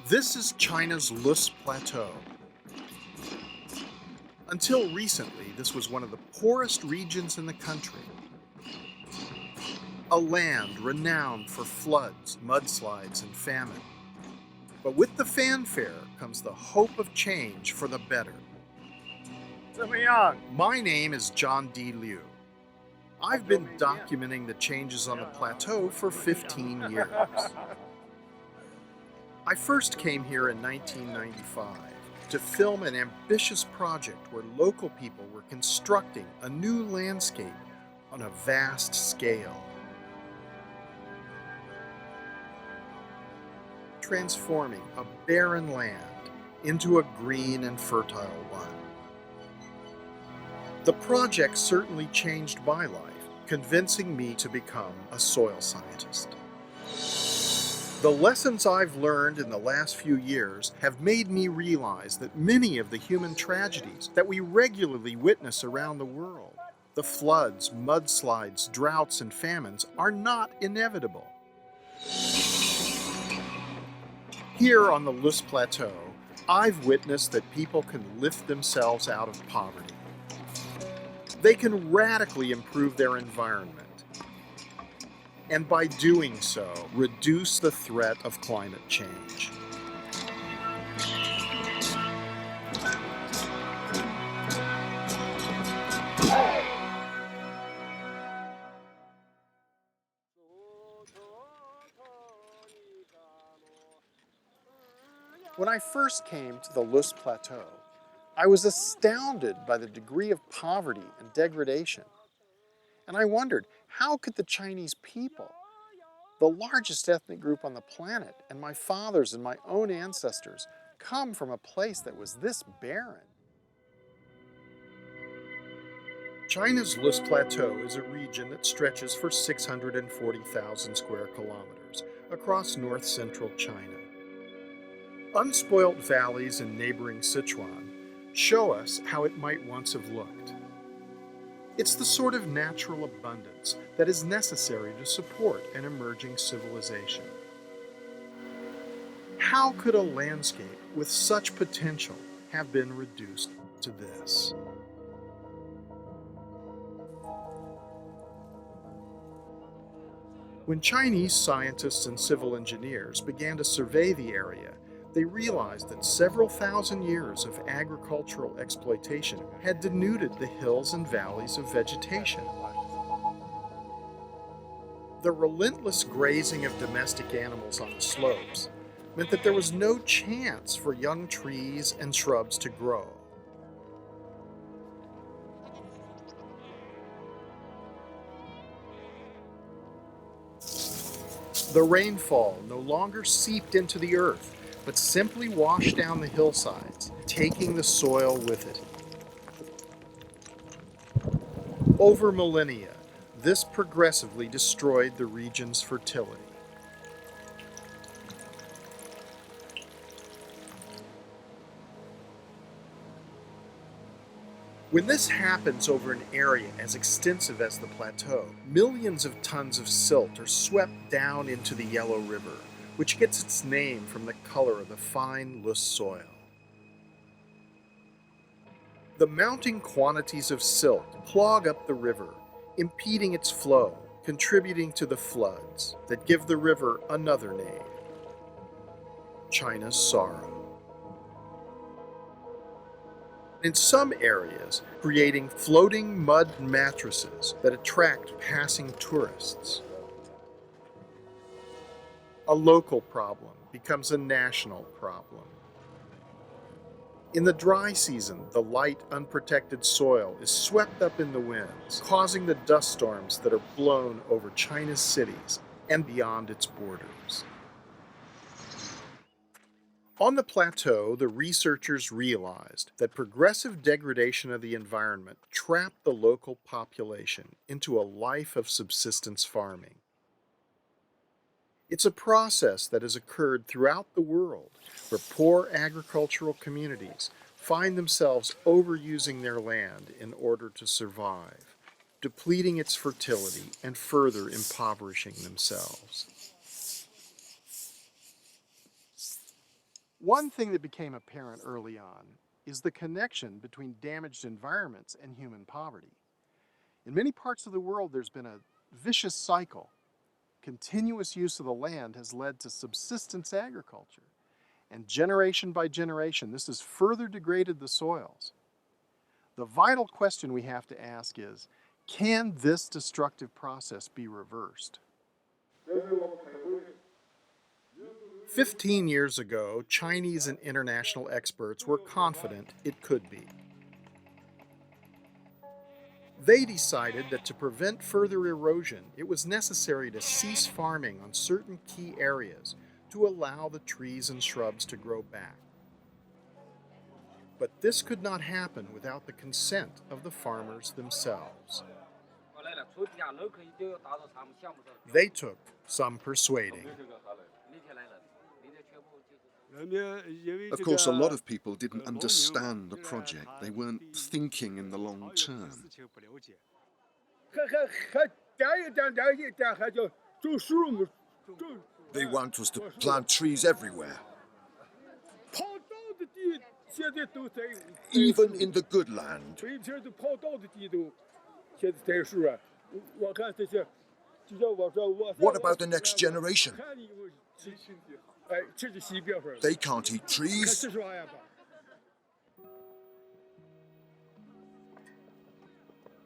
This is China's Lus Plateau. Until recently, this was one of the poorest regions in the country. A land renowned for floods, mudslides, and famine. But with the fanfare comes the hope of change for the better. 怎么样？ My name is John D. Liu. I've been documenting the changes on the plateau for 15 years. I first came here in 1995 to film an ambitious project where local people were constructing a new landscape on a vast scale, transforming a barren land into a green and fertile one. The project certainly changed my life, convincing me to become a soil scientist. The lessons I've learned in the last few years have made me realize that many of the human tragedies that we regularly witness around the world, the floods, mudslides, droughts, and famines, are not inevitable. Here on the Lus Plateau, I've witnessed that people can lift themselves out of poverty. They can radically improve their environment, and by doing so, reduce the threat of climate change. When I first came to the Lus Plateau, I was astounded by the degree of poverty and degradation. And I wondered, how could the Chinese people, the largest ethnic group on the planet, and my fathers and my own ancestors, come from a place that was this barren? China's Lus Plateau is a region that stretches for 640,000 square kilometers across north-central China. Unspoilt valleys in neighboring Sichuan show us how it might once have looked. It's the sort of natural abundance that is necessary to support an emerging civilization. How could a landscape with such potential have been reduced to this? When Chinese scientists and civil engineers began to survey the area, they realized that several thousand years of agricultural exploitation had denuded the hills and valleys of vegetation. The relentless grazing of domestic animals on the slopes meant that there was no chance for young trees and shrubs to grow. The rainfall no longer seeped into the earth, but simply washed down the hillsides, taking the soil with it. Over millennia, this progressively destroyed the region's fertility. When this happens over an area as extensive as the plateau, millions of tons of silt are swept down into the Yellow River, which gets its name from the color of the fine loess soil. The mounting quantities of silt clog up the river, impeding its flow, contributing to the floods that give the river another name: China's Sorrow. In some areas, creating floating mud mattresses that attract passing tourists. A local problem becomes a national problem. In the dry season, the light, unprotected soil is swept up in the winds, causing the dust storms that are blown over China's cities and beyond its borders. On the plateau, the researchers realized that progressive degradation of the environment trapped the local population into a life of subsistence farming. It's a process that has occurred throughout the world, where poor agricultural communities find themselves overusing their land in order to survive, depleting its fertility and further impoverishing themselves. One thing that became apparent early on is the connection between damaged environments and human poverty. In many parts of the world, there's been a vicious cycle. Continuous use of the land has led to subsistence agriculture. And generation by generation, this has further degraded the soils. The vital question we have to ask is, can this destructive process be reversed? 15 years ago, Chinese and international experts were confident it could be. They decided that to prevent further erosion, it was necessary to cease farming on certain key areas to allow the trees and shrubs to grow back. But this could not happen without the consent of the farmers themselves. They took some persuading. Of course, a lot of people didn't understand the project. They weren't thinking in the long term. They want us to plant trees everywhere. Even in the good land. What about the next generation? They can't eat trees.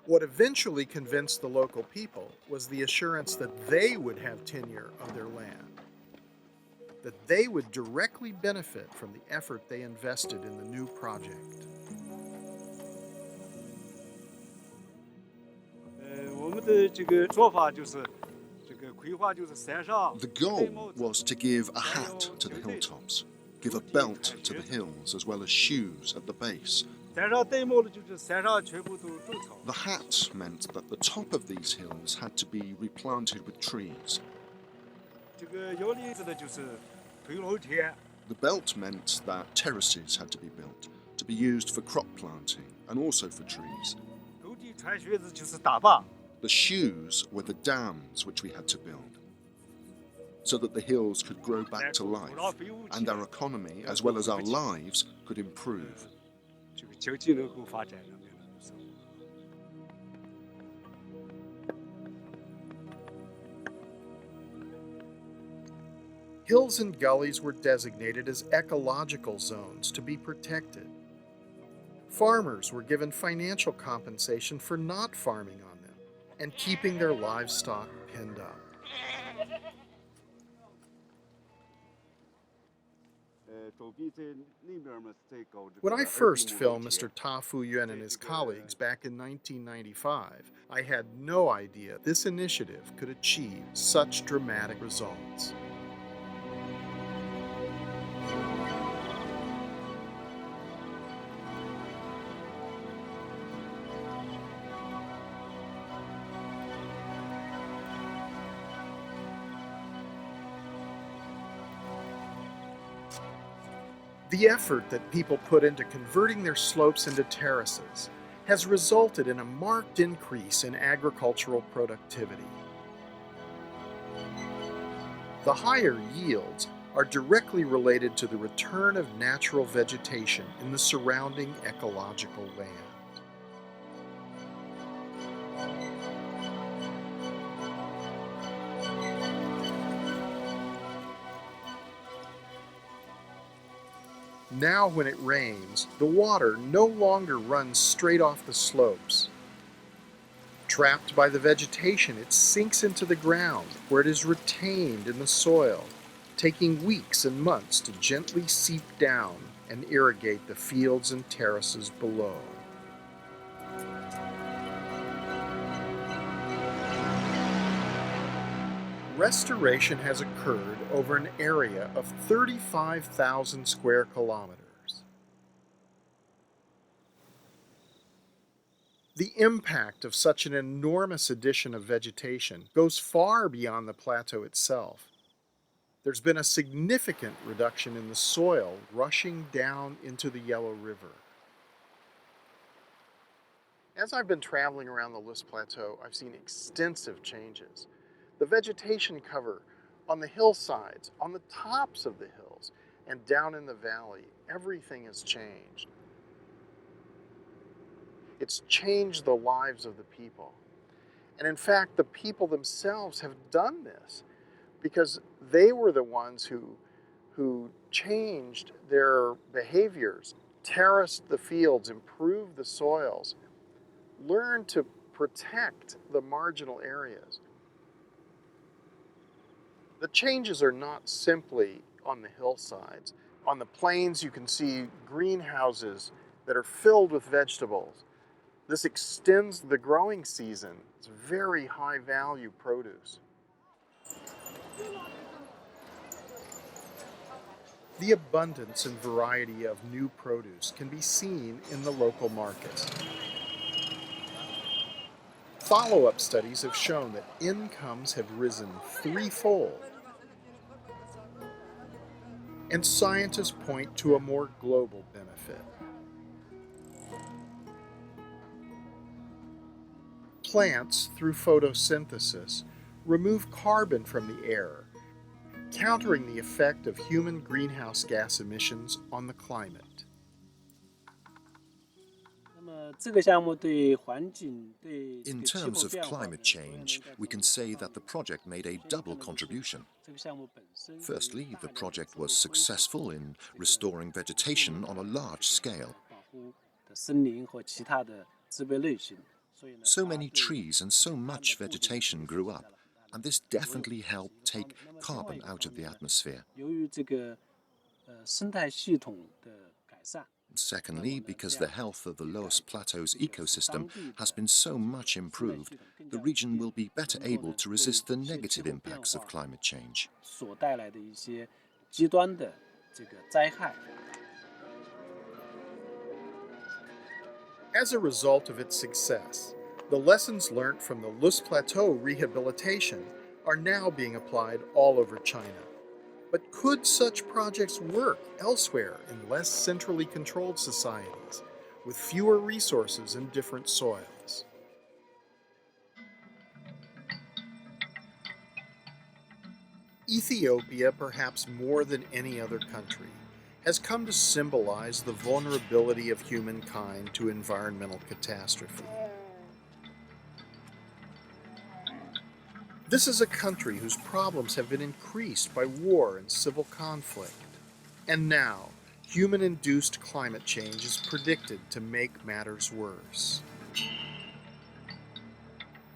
What eventually convinced the local people was the assurance that they would have tenure of their land, that they would directly benefit from the effort they invested in the new project. The goal was to give a hat to the hilltops, give a belt to the hills, as well as shoes at the base. The hat meant that the top of these hills had to be replanted with trees. The belt meant that terraces had to be built, to be used for crop planting and also for trees. The shoes were the dams which we had to build, so that the hills could grow back to life, and our economy, as well as our lives, could improve. Hills and gullies were designated as ecological zones to be protected. Farmers were given financial compensation for not farming on them and keeping their livestock penned up. When I first filmed Mr. Ta Fuyuan and his colleagues back in 1995, I had no idea this initiative could achieve such dramatic results. The effort that people put into converting their slopes into terraces has resulted in a marked increase in agricultural productivity. The higher yields are directly related to the return of natural vegetation in the surrounding ecological land. Now when it rains, the water no longer runs straight off the slopes. Trapped by the vegetation, it sinks into the ground, where it is retained in the soil, taking weeks and months to gently seep down and irrigate the fields and terraces below. Restoration has occurred over an area of 35,000 square kilometers. The impact of such an enormous addition of vegetation goes far beyond the plateau itself. There's been a significant reduction in the soil rushing down into the Yellow River. As I've been traveling around the List Plateau, I've seen extensive changes. The vegetation cover on the hillsides, on the tops of the hills, And down in the valley, everything has changed. It's changed the lives of the people. And in fact, the people themselves have done this because they were the ones who changed their behaviors, terraced the fields, improved the soils, learned to protect the marginal areas. The changes are not simply on the hillsides. On the plains, you can see greenhouses that are filled with vegetables. This extends the growing season. It's very high value produce. The abundance and variety of new produce can be seen in the local markets. Follow-up studies have shown that incomes have risen threefold. And scientists point to a more global benefit. Plants, through photosynthesis, remove carbon from the air, countering the effect of human greenhouse gas emissions on the climate. In terms of climate change, we can say that the project made a double contribution. Firstly, the project was successful in restoring vegetation on a large scale. So many trees and so much vegetation grew up, and this definitely helped take carbon out of the atmosphere. Secondly, because the health of the Loess Plateau's ecosystem has been so much improved, the region will be better able to resist the negative impacts of climate change. As a result of its success, the lessons learned from the Loess Plateau rehabilitation are now being applied all over China. But could such projects work elsewhere in less centrally controlled societies, with fewer resources and different soils? Ethiopia, perhaps more than any other country, has come to symbolize the vulnerability of humankind to environmental catastrophe. This is a country whose problems have been increased by war and civil conflict. And now, human-induced climate change is predicted to make matters worse.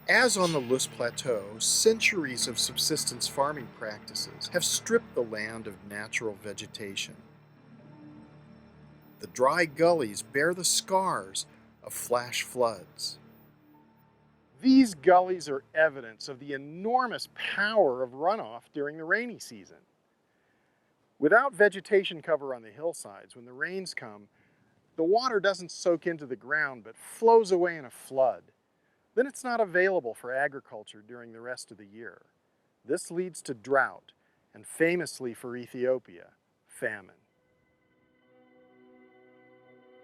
As on the Loess Plateau, centuries of subsistence farming practices have stripped the land of natural vegetation. The dry gullies bear the scars of flash floods. These gullies are evidence of the enormous power of runoff during the rainy season. Without vegetation cover on the hillsides, when the rains come, the water doesn't soak into the ground but flows away in a flood. Then it's not available for agriculture during the rest of the year. This leads to drought, and famously for Ethiopia, famine.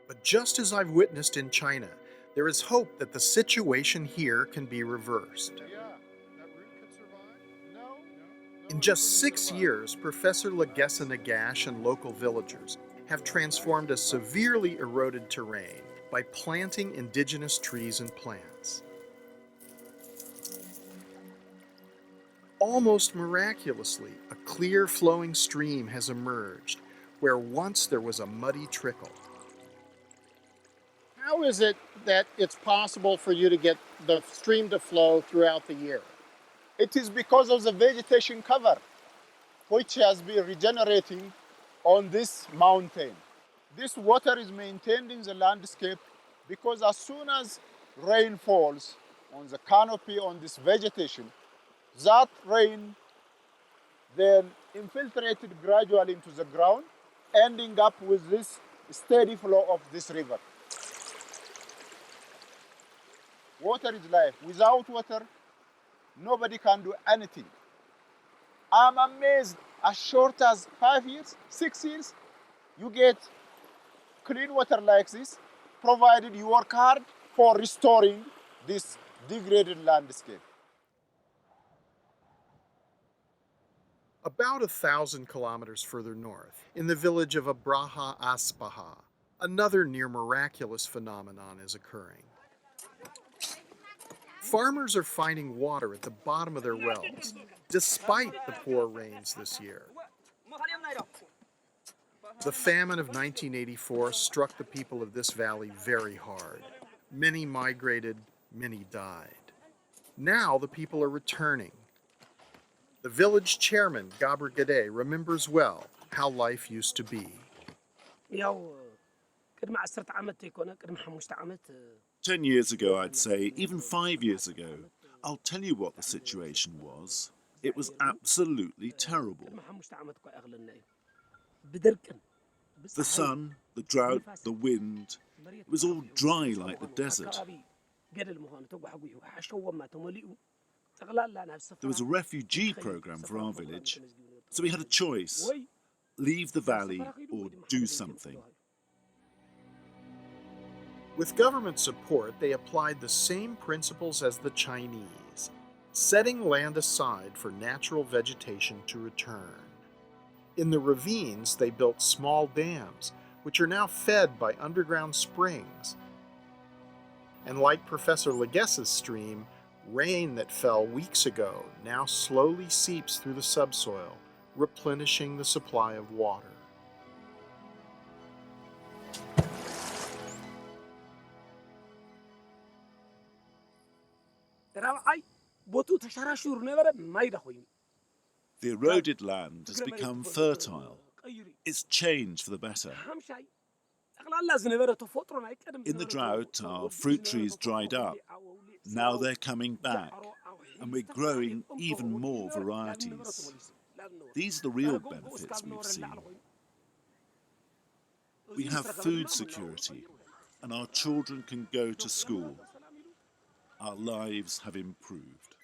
But just as I've witnessed in China, there is hope that the situation here can be reversed. In just 6 years, Professor Legessa Nagash and local villagers have transformed a severely eroded terrain by planting indigenous trees and plants. Almost miraculously, a clear flowing stream has emerged where once there was a muddy trickle. How is it that it's possible for you to get the stream to flow throughout the year? It is because of the vegetation cover, which has been regenerating on this mountain. This water is maintained in the landscape because as soon as rain falls on the canopy on this vegetation, that rain then infiltrated gradually into the ground, ending up with this steady flow of this river. Water is life. Without water, nobody can do anything. I'm amazed, as short as 5 years, 6 years, you get clean water like this, provided you work hard for restoring this degraded landscape. About 1,000 kilometers further north, in the village of Abraha Aspaha, another near miraculous phenomenon is occurring. Farmers are finding water at the bottom of their wells, despite the poor rains this year. The famine of 1984 struck the people of this valley very hard. Many migrated, many died. Now the people are returning. The village chairman, Gabr Gade, remembers well how life used to be. 10 years ago, I'd say, even 5 years ago, I'll tell you what the situation was. It was absolutely terrible. The sun, the drought, the wind, it was all dry like the desert. There was a refugee program for our village, so we had a choice: leave the valley or do something. With government support, they applied the same principles as the Chinese, setting land aside for natural vegetation to return. In the ravines, they built small dams, which are now fed by underground springs. And like Professor Leges's stream, rain that fell weeks ago now slowly seeps through the subsoil, replenishing the supply of water. The eroded land has become fertile. It's changed for the better. In the drought, our fruit trees dried up. Now they're coming back, and we're growing even more varieties. These are the real benefits we've seen. We have food security, and our children can go to school. Our lives have improved.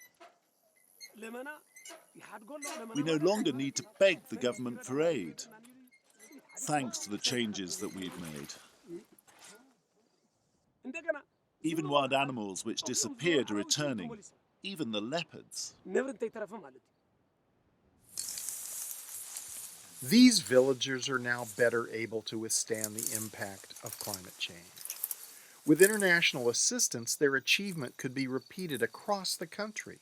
We no longer need to beg the government for aid, thanks to the changes that we've made. Even wild animals which disappeared are returning, even the leopards. These villagers are now better able to withstand the impact of climate change. With international assistance, their achievement could be repeated across the country.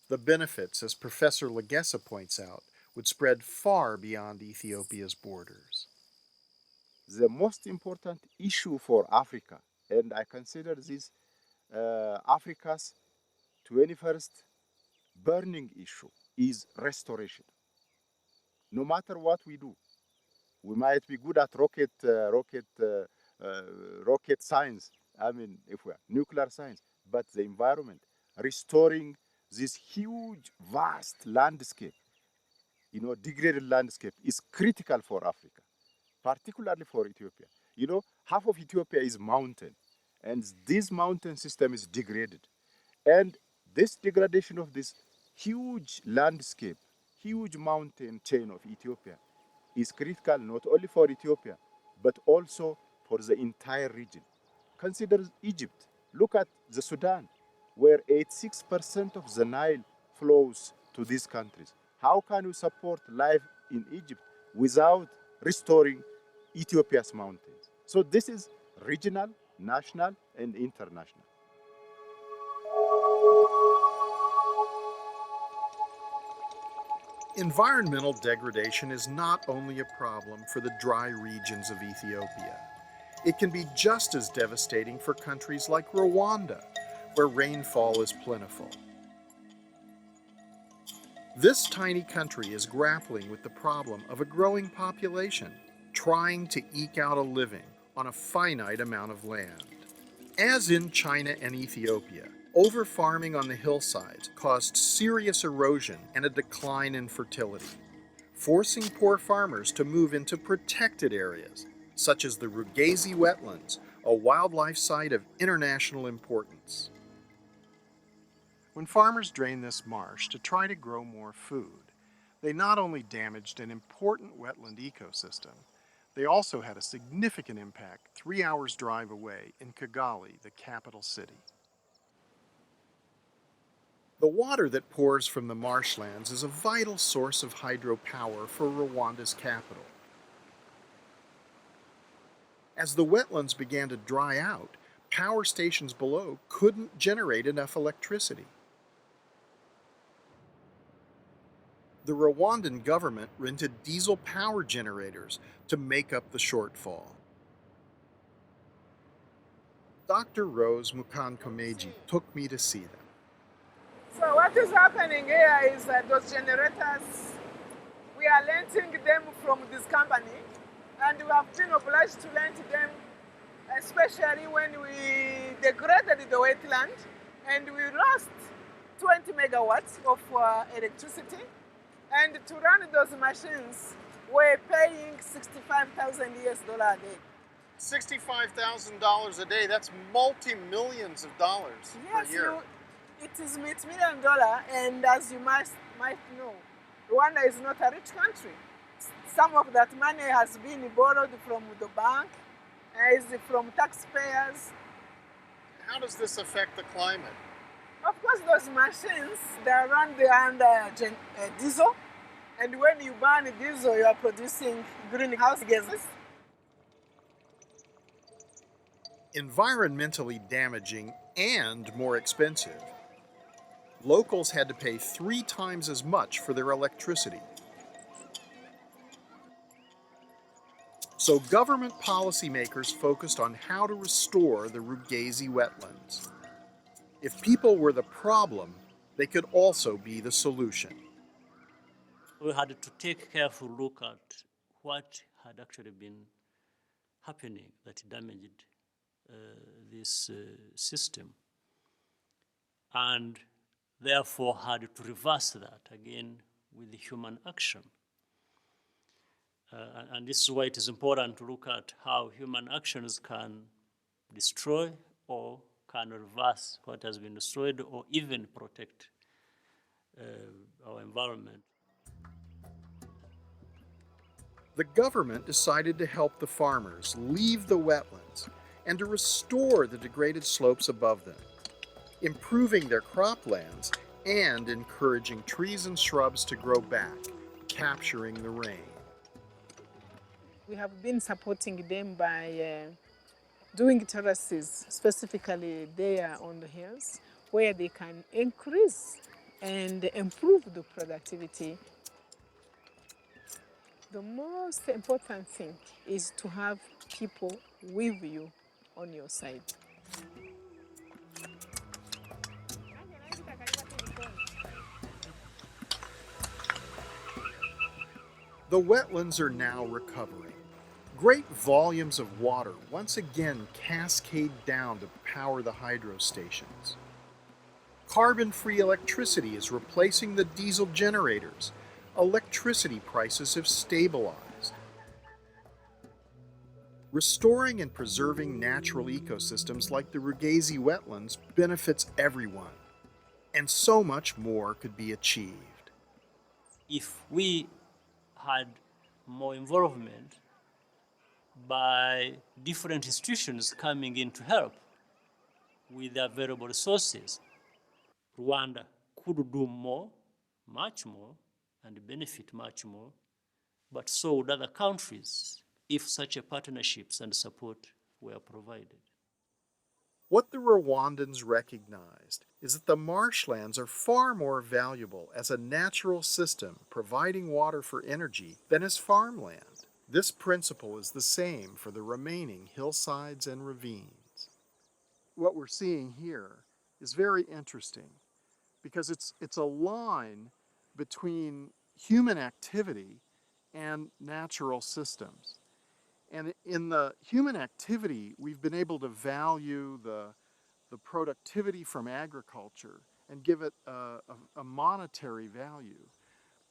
The benefits, as Professor Legesse points out, would spread far beyond Ethiopia's borders. The most important issue for Africa, and I consider this Africa's 21st burning issue, is restoration. No matter what we do, we might be good at rocket science, if we are nuclear science, but the environment, restoring this huge, vast landscape, degraded landscape, is critical for Africa, particularly for Ethiopia. Half of Ethiopia is mountain, and this mountain system is degraded. And this degradation of this huge landscape, huge mountain chain of Ethiopia, is critical not only for Ethiopia, but also for the entire region. Consider Egypt. Look at the Sudan, where 86% of the Nile flows to these countries. How can we support life in Egypt without restoring Ethiopia's mountains? So this is regional, national, and international. Environmental degradation is not only a problem for the dry regions of Ethiopia. It can be just as devastating for countries like Rwanda, where rainfall is plentiful. This tiny country is grappling with the problem of a growing population, trying to eke out a living on a finite amount of land. As in China and Ethiopia, over-farming on the hillsides caused serious erosion and a decline in fertility, forcing poor farmers to move into protected areas, such as the Rugazi wetlands, a wildlife site of international importance. When farmers drained this marsh to try to grow more food, they not only damaged an important wetland ecosystem, they also had a significant impact 3 hours' drive away in Kigali, the capital city. The water that pours from the marshlands is a vital source of hydropower for Rwanda's capital. As the wetlands began to dry out, power stations below couldn't generate enough electricity. The Rwandan government rented diesel power generators to make up the shortfall. Dr. Rose Mukankomeji took me to see them. So what is happening here is that those generators, we are renting them from this company, and we have been obliged to rent them, especially when we degraded the wetland and we lost 20 megawatts of electricity. And to run those machines, we're paying $65,000 a day. $65,000 a day, that's multi-millions of dollars per year. It is $1 and as you might know, Rwanda is not a rich country. Some of that money has been borrowed from the bank, is from taxpayers. How does this affect the climate? Of course, those machines, they run under diesel, and when you burn diesel, you are producing greenhouse gases. Environmentally damaging and more expensive. Locals had to pay 3 times as much for their electricity. So government policymakers focused on how to restore the Rugezi wetlands. If people were the problem, they could also be the solution. We had to take a careful look at what had actually been happening that damaged this system, and therefore had to reverse that again with human action. And this is why it is important to look at how human actions can destroy or can reverse what has been destroyed or even protect our environment. The government decided to help the farmers leave the wetlands and to restore the degraded slopes above them, improving their croplands and encouraging trees and shrubs to grow back, capturing the rain. We have been supporting them by doing terraces, specifically there on the hills, where they can increase and improve the productivity. The most important thing is to have people with you on your side. The wetlands are now recovering. Great volumes of water once again cascade down to power the hydro stations. Carbon-free electricity is replacing the diesel generators. Electricity prices have stabilized. Restoring and preserving natural ecosystems like the Rugezi wetlands benefits everyone, and so much more could be achieved. If we had more involvement by different institutions coming in to help with the available resources, Rwanda could do more, much more, and benefit much more, but so would other countries if such a partnerships and support were provided. What the Rwandans recognized is that the marshlands are far more valuable as a natural system providing water for energy than as farmland. This principle is the same for the remaining hillsides and ravines. What we're seeing here is very interesting because it's a line between human activity and natural systems. And in the human activity, we've been able to value the productivity from agriculture and give it a monetary value.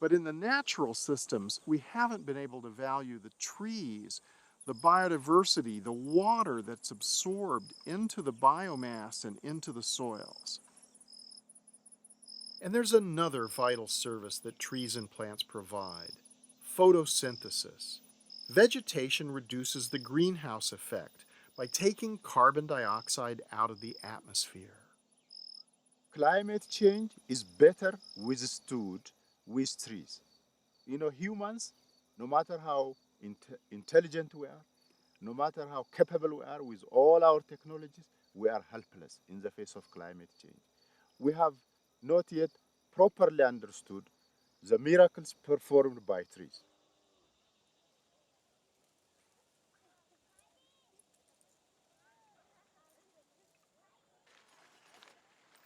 But in the natural systems, we haven't been able to value the trees, the biodiversity, the water that's absorbed into the biomass and into the soils. And there's another vital service that trees and plants provide: photosynthesis. Vegetation reduces the greenhouse effect by taking carbon dioxide out of the atmosphere. climate change is better withstood with trees. You know, humans, no matter how intelligent we are, no matter how capable we are with all our technologies, we are helpless in the face of climate change. We have not yet properly understood the miracles performed by trees.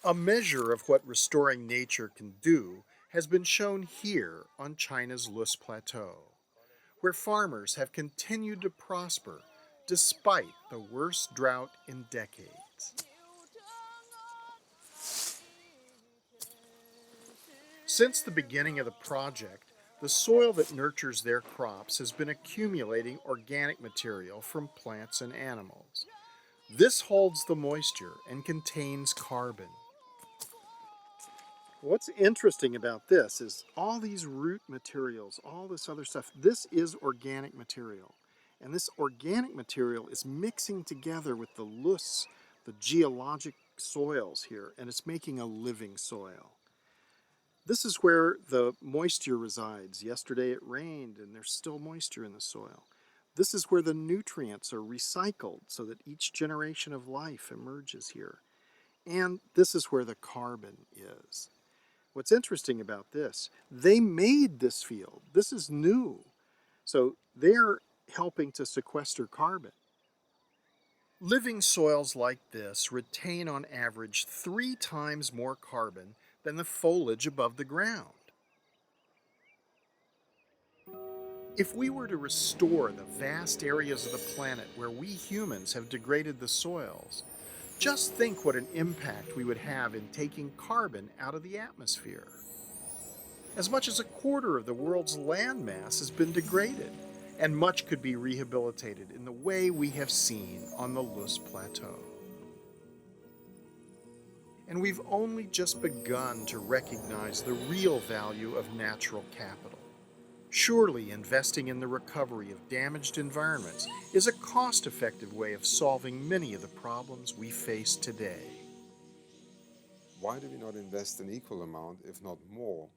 A measure of what restoring nature can do has been shown here on China's Lus Plateau, where farmers have continued to prosper despite the worst drought in decades. Since the beginning of the project, the soil that nurtures their crops has been accumulating organic material from plants and animals. This holds the moisture and contains carbon. What's interesting about this is all these root materials, all this other stuff, this is organic material. And this organic material is mixing together with the loess, the geologic soils here, and it's making a living soil. This is where the moisture resides. Yesterday it rained and there's still moisture in the soil. This is where the nutrients are recycled so that each generation of life emerges here. And this is where the carbon is. What's interesting about this, they made this field. This is new. So they're helping to sequester carbon. Living soils like this retain on average 3 times more carbon than the foliage above the ground. If we were to restore the vast areas of the planet where we humans have degraded the soils, just think what an impact we would have in taking carbon out of the atmosphere. As much as 1/4 of the world's landmass has been degraded, and much could be rehabilitated in the way we have seen on the Lus Plateau. And we've only just begun to recognize the real value of natural capital. Surely investing in the recovery of damaged environments is a cost-effective way of solving many of the problems we face today. Why do we not invest an equal amount, if not more,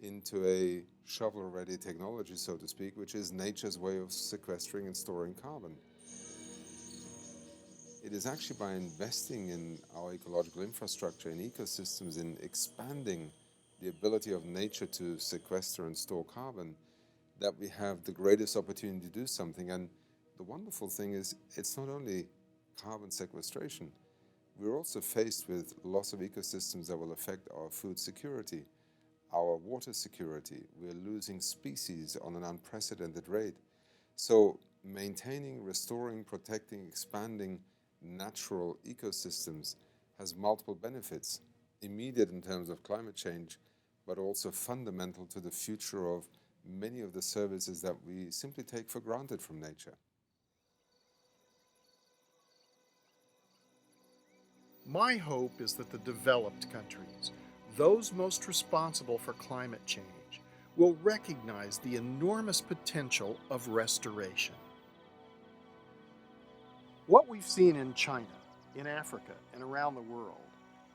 into a shovel-ready technology, so to speak, which is nature's way of sequestering and storing carbon? It is actually by investing in our ecological infrastructure, in ecosystems, in expanding the ability of nature to sequester and store carbon, that we have the greatest opportunity to do something. And the wonderful thing is, it's not only carbon sequestration, we're also faced with loss of ecosystems that will affect our food security, our water security. We're losing species on an unprecedented rate. So maintaining, restoring, protecting, expanding natural ecosystems has multiple benefits, immediate in terms of climate change, but also fundamental to the future of many of the services that we simply take for granted from nature. My hope is that the developed countries, those most responsible for climate change, will recognize the enormous potential of restoration. What we've seen in China, in Africa, and around the world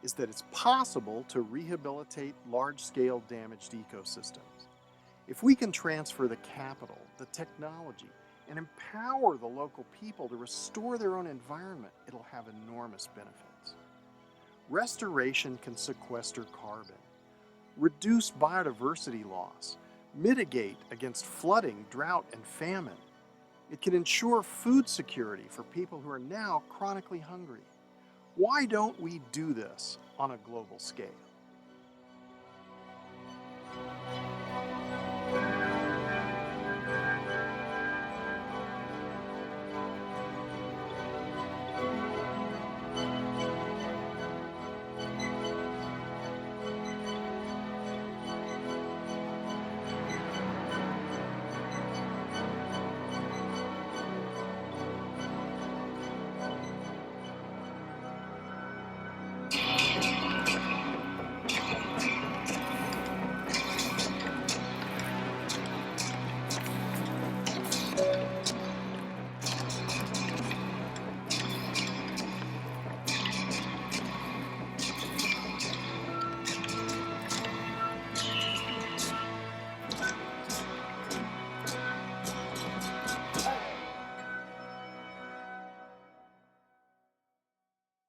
is that it's possible to rehabilitate large-scale damaged ecosystems. If we can transfer the capital, the technology, and empower the local people to restore their own environment, it'll have enormous benefits. Restoration can sequester carbon, reduce biodiversity loss, mitigate against flooding, drought, and famine. It can ensure food security for people who are now chronically hungry. Why don't we do this on a global scale?